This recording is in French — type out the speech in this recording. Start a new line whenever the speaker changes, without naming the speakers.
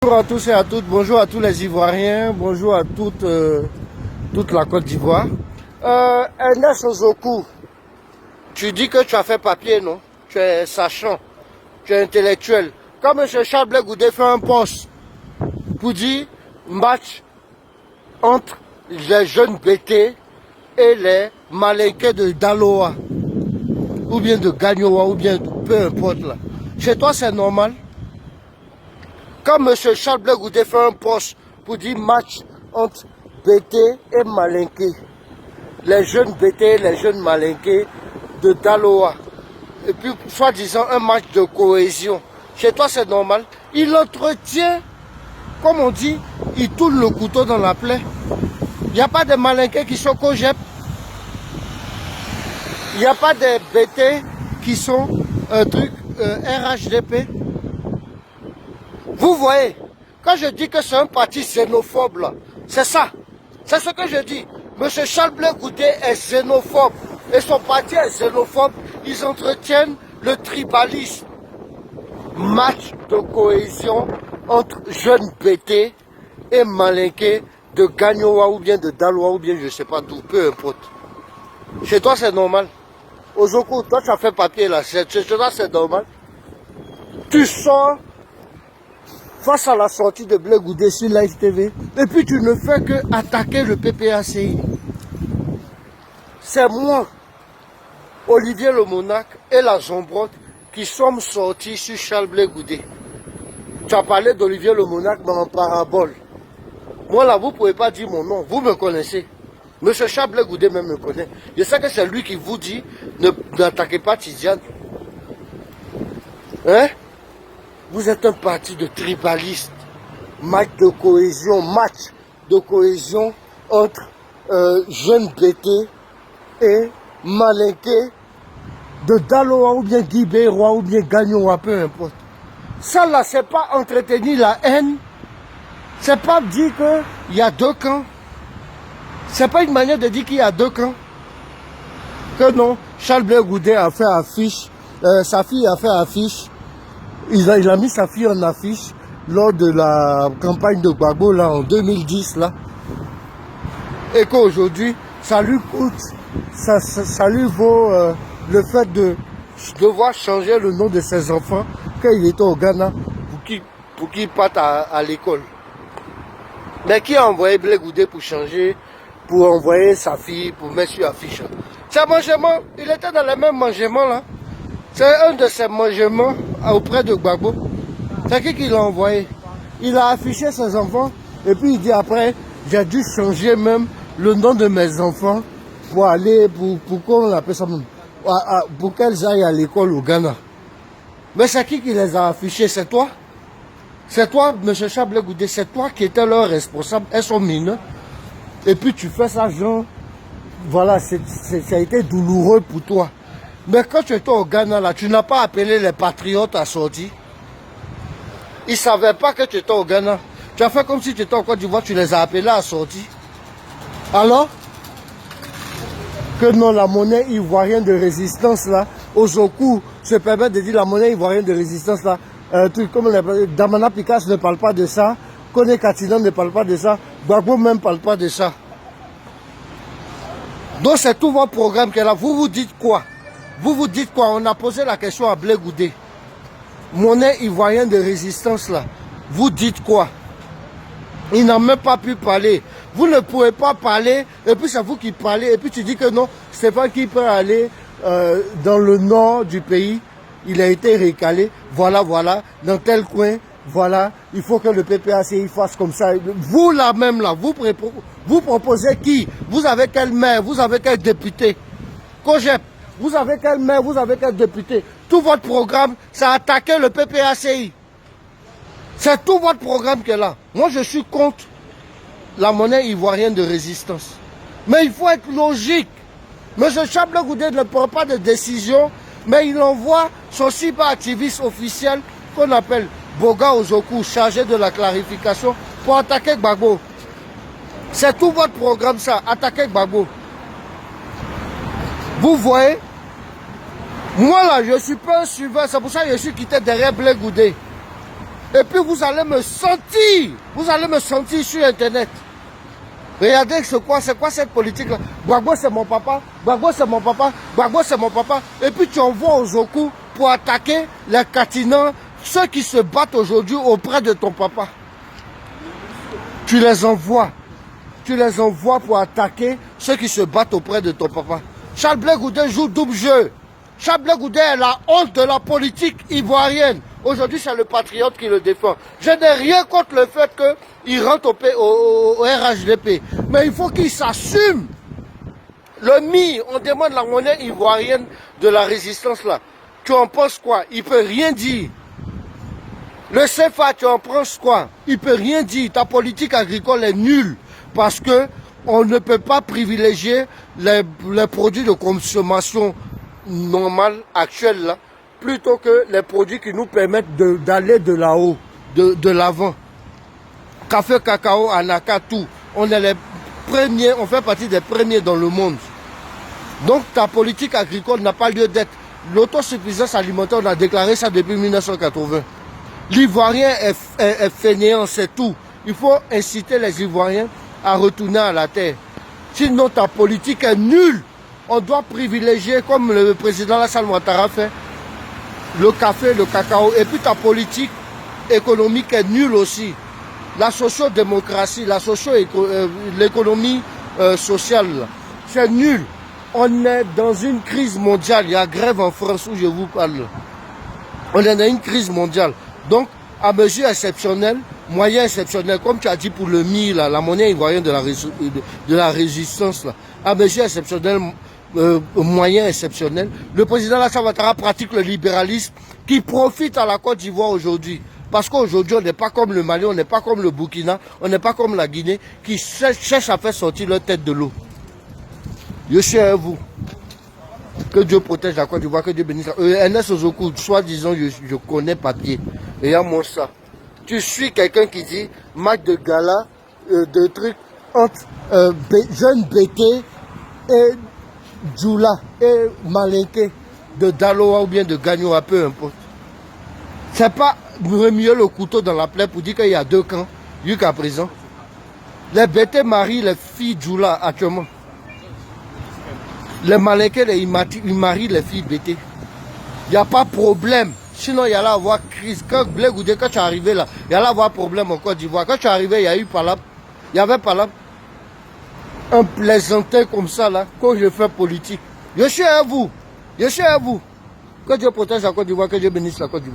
Bonjour à tous et à toutes, bonjour à tous les Ivoiriens, bonjour à toute la Côte d'Ivoire. Ernest Ozoku, tu dis que tu as fait papier, non? Tu es sachant, tu es intellectuel. Quand M. Charles Blé Goudé fait un poste pour dire match entre les jeunes BT et les malinqués de Daloa, ou bien de Gagnoa, ou bien peu importe là. Chez toi, c'est normal? Quand M. Charles Blé Goudé fait un poste pour dire match entre BT et Malinké, les jeunes BT et les jeunes Malinké de Daloa, et puis soi-disant un match de cohésion, chez toi c'est normal? Il entretient, comme on dit, il tourne le couteau dans la plaie. Il n'y a pas de Malinké qui sont COGEP. Il n'y a pas de BT qui sont RHDP. Vous voyez, quand je dis que c'est un parti xénophobe, là, c'est ça. C'est ce que je dis. Monsieur Charles Blé Goudé est xénophobe. Et son parti est xénophobe. Ils entretiennent le tribalisme. Match de cohésion entre jeunes BT et malinqués de Gagnoa ou bien de Daloa ou bien je ne sais pas d'où, peu importe. Chez toi c'est normal. Ozoku, toi tu as fait papier là, chez toi c'est normal. Tu sors face à la sortie de Blé Goudé sur Live TV, et puis tu ne fais que attaquer le PPACI. C'est moi, Olivier le Monarque et la Zombrote qui sommes sortis sur Charles Blé Goudé. Tu as parlé d'Olivier le Monarque mais en parabole. Moi là, vous ne pouvez pas dire mon nom, vous me connaissez. Monsieur Charles Blé Goudé même me connaît. Je sais que c'est lui qui vous dit, n'attaquez pas Tidiane. Hein? Vous êtes un parti de tribalistes, match de cohésion entre jeunes BT et malinqués de Daloa ou bien Guibérois ou bien Gagnoa, peu importe. Ça là, c'est pas entretenir la haine, c'est pas dire qu'il y a deux camps, c'est pas une manière de dire qu'il y a deux camps. Que non, Charles Blé Goudé a fait affiche, sa fille a fait affiche. Il a mis sa fille en affiche lors de la campagne de Gbagbo là, en 2010 là. Et qu'aujourd'hui, ça lui coûte, ça lui vaut le fait de devoir changer le nom de ses enfants quand il était au Ghana pour qu'il parte à l'école. Mais qui a envoyé Blé Goudé pour changer, pour envoyer sa fille, pour mettre sur affiche? C'est mangement, il était dans le même mangement là. C'est un de ses mangements auprès de Gbagbo. C'est qui l'a envoyé? Il a affiché ses enfants et puis il dit après, j'ai dû changer même le nom de mes enfants pour aller, pour qu'on appelle ça, pour qu'elles aillent à l'école au Ghana. Mais c'est qui les a affichés? C'est toi? C'est toi, M. Charles Blé Goudé, c'est toi qui étais leur responsable. Elles sont mineures. Et puis tu fais ça, genre, voilà, ça a été douloureux pour toi. Mais quand tu étais au Ghana, là, tu n'as pas appelé les patriotes à sortir. Ils ne savaient pas que tu étais au Ghana. Tu as fait comme si tu étais en Côte d'Ivoire, tu les as appelés à sortir. Alors, que non, la monnaie ivoirienne de résistance, là, Ozoku se permet de dire la monnaie ivoirienne de résistance, là, comme Damana Picasso ne parle pas de ça, Kone Katinan ne parle pas de ça, Gbagbo même ne parle pas de ça. Donc c'est tout votre programme qui est là. Vous vous dites quoi? Vous vous dites quoi? On a posé la question à Blé Goudé. Monnaie ivoirienne de résistance là. Vous dites quoi? Il n'a même pas pu parler. Vous ne pouvez pas parler et puis c'est vous qui parlez. Et puis tu dis que non, Stéphane qui peut aller dans le nord du pays. Il a été recalé. Voilà, dans tel coin. Voilà, il faut que le PPACI fasse comme ça. Vous là même là, vous proposez qui? Vous avez quel maire? Vous avez quel député? COGEP. Vous avez quel maire, vous avez quel député? Tout votre programme, c'est attaquer le PPACI. C'est tout votre programme qui est là. Moi, je suis contre la monnaie ivoirienne de résistance. Mais il faut être logique. M. Charles Blé Goudé ne prend pas de décision, mais il envoie son cyberactiviste officiel qu'on appelle Boga Ozoku, chargé de la clarification, pour attaquer Gbagbo. C'est tout votre programme ça, attaquer Gbagbo. Vous voyez, moi là, je ne suis pas un suiveur, c'est pour ça que je suis quitté derrière Blé Goudé. Et puis vous allez me sentir sur Internet. Regardez c'est quoi cette politique-là. Gbagbo c'est mon papa, Gbagbo c'est mon papa, Gbagbo c'est mon papa. Et puis tu envoies aux Oku pour attaquer les Katinans, ceux qui se battent aujourd'hui auprès de ton papa. Tu les envoies pour attaquer ceux qui se battent auprès de ton papa. Charles Blé Goudé joue double jeu. Charles Blé Goudé est la honte de la politique ivoirienne. Aujourd'hui, c'est le patriote qui le défend. Je n'ai rien contre le fait qu'il rentre au RHDP. Mais il faut qu'il s'assume. Le MI, on demande la monnaie ivoirienne de la résistance là. Tu en penses quoi? Il peut rien dire. Le CFA, tu en penses quoi? Il peut rien dire. Ta politique agricole est nulle. Parce que on ne peut pas privilégier les produits de consommation normale, actuelle là, plutôt que les produits qui nous permettent d'aller de là-haut, de l'avant. Café, cacao, anaka, tout. On est les premiers, on fait partie des premiers dans le monde. Donc ta politique agricole n'a pas lieu d'être. L'autosuffisance alimentaire, on a déclaré ça depuis 1980. L'Ivoirien est fainéant, c'est tout. Il faut inciter les Ivoiriens à retourner à la terre. Sinon ta politique est nulle. On doit privilégier, comme le président Alassane Ouattara fait, le café, le cacao. Et puis ta politique économique est nulle aussi. La sociodémocratie, l'économie sociale, c'est nul. On est dans une crise mondiale. Il y a grève en France où je vous parle. On est dans une crise mondiale. Donc, à mesure exceptionnelle, moyen exceptionnel, comme tu as dit pour le MI, là, la monnaie ivoirienne de la résistance, là, à mesure exceptionnelle, moyen exceptionnel, le président Alassane Ouattara pratique le libéralisme qui profite à la Côte d'Ivoire aujourd'hui. Parce qu'aujourd'hui, on n'est pas comme le Mali, on n'est pas comme le Burkina, on n'est pas comme la Guinée, qui cherche à faire sortir leur tête de l'eau. Je suis à vous. Que Dieu protège la Côte d'Ivoire, que Dieu bénisse. Ernest Ozoku, soi-disant, je connais papier. Regarde-moi ça. Tu suis quelqu'un qui dit match de gala, de trucs entre jeune BT et Djoula et Malinké de Daloa ou bien de Gagnoa, peu importe. C'est pas mieux le couteau dans la plaie pour dire qu'il y a deux camps, jusqu'à présent. Les BT marient les filles Djoula actuellement. Les Malinké, ils marient les filles BT. Il n'y a pas de problème. Sinon, il y allait avoir crise. Quand Blé Goudé, quand tu es arrivé là, il y allait avoir problème en Côte d'Ivoire. Quand tu es arrivé, il y a eu Palap. Il y avait Palap. Un plaisantin comme ça là, quand je fais politique. Je suis à vous. Je suis à vous. Que Dieu protège la Côte d'Ivoire, que Dieu bénisse la Côte d'Ivoire.